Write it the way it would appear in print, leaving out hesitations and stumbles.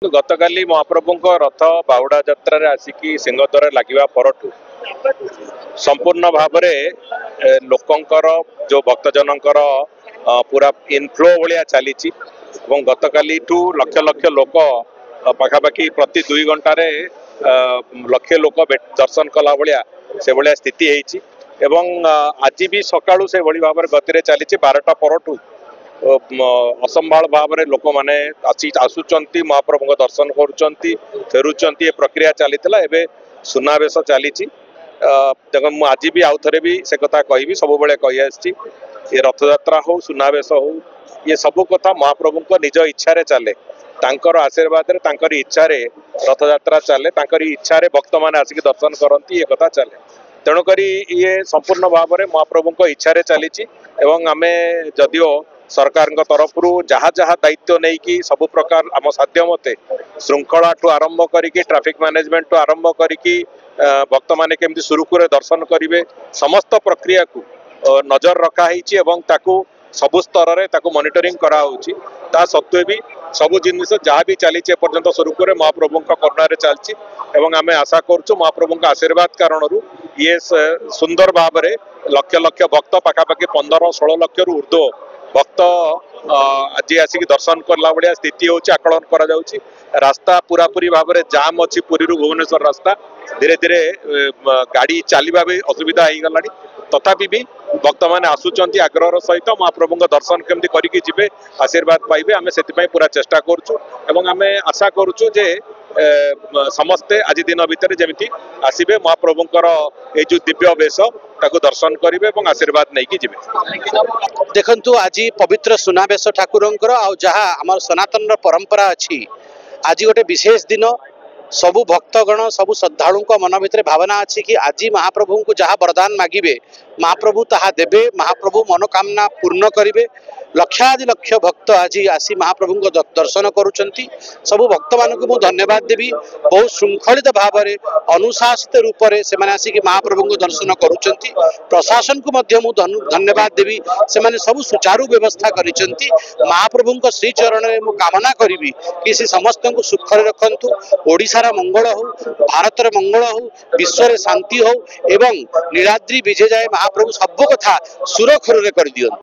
गतकाली महाप्रभु रथ बाहुड़ा यात्रा रे आसिकी सिंहद्वार लगे परठू संपूर्ण भाव लोकंकर जो भक्तजनकर पूरा इनफ्लो भाया चली गतकाली लक्ष लक्ष लोक पाखापाखि प्रति 2 घंटे लक्ष लोक दर्शन कला भाया से भाया स्थिति है। आज भी सका से भाव गति चली 12टा परठू असंभाल भाव में लोक मैंने आसुंच महाप्रभु दर्शन करुँच फेरुंच ये प्रक्रिया चली सुनावेश चली देखो आज भी आउ थे भी से कथा कहि सब बेले कही आसी ये रथयात्रा हो सुनावेश हो ये सब कथा महाप्रभु निज इच्छा चले तांकर आशीर्वाद रे तांकर इच्छा रे रथयात्रा चले तांकर इच्छा रे भक्त मैंने आसिक दर्शन करती ये कथा चले तेणुक ये संपूर्ण भाव में महाप्रभु इच्छा रे चली आमे जदिओ सरकार तरफ जहाँ जहाँ दायित्व नहीं कि सब प्रकार आम साध्य मते श्रृंखला ठू आरंभ करिकी ट्रैफिक मैनेजमेंट ठू आरंभ करिकी भक्त माने केमती सुरुखुरे दर्शन करेंगे समस्त प्रक्रिया को नजर रखाही सबु स्तर में मॉनिटरिंग करा ता सत्वे भी सबु जिनिस जहाँ भी चली एपर्यंत सुरुखुरे महाप्रभु करुणा चलती आम आशा करुँ महाप्रभु आशीर्वाद कारण ये सुंदर भाव में लक्ष लक्ष भक्त पाखापाखि 15-16 लक्ष रु ऊर्ध्व भक्त आज आसिक दर्शन करला भाया स्थिति होची आकलन करा जाउची रास्ता पूरा पूरी भाव में जाम अच्छी पुरी भुवनेश्वर रास्ता धीरे धीरे गाड़ी चलवा भी असुविधा हो गला तथापि भी भक्त मैंने आसुंच आग्रह सहित महाप्रभु दर्शन केमती करके जिबे आशीर्वाद पाइबे आम से पूरा चेष्टा करुँ आम आशा करुँ जे समस्ते आज दिन भितर जमी आसबे महाप्रभुंर ये जो दिव्य वेश ताको दर्शन करेंगे और आशीर्वाद नहीं कि जिबे। देखंतु आज पवित्र सुनावेश ठाकुरंकर आ जहाँ आम सनातन परंपरा अच्छी आज गोटे विशेष दिन सबु भक्तगण सबु श्रद्धालु मन भितर भावना अच्छी कि आज महाप्रभु को जहाँ वरदान मागिबे महाप्रभु ताहा देबे महाप्रभु मनोकामना पूर्ण करिवे लक्षादि लक्ष भक्त आज आसी महाप्रभु दर्शन करुँच सबु भक्त मानक मु धन्यवाद देवी बहुत श्रृंखलित भाव में अनुशासित रूप से आसिक महाप्रभु दर्शन करुँच प्रशासन को मु धन्यवाद देवी से सब सुचारू व्यवस्था करिसेंती महाप्रभु श्रीचरण में मु कामना करी कि से समस्त को सुखरे रखंतु ओडिशार मंगल हो भारतर मंगल हो विश्व शांति हो एवं नीलाद्री विजय जाए महाप्रभु सब कथा सुरखुर कर दियंतु।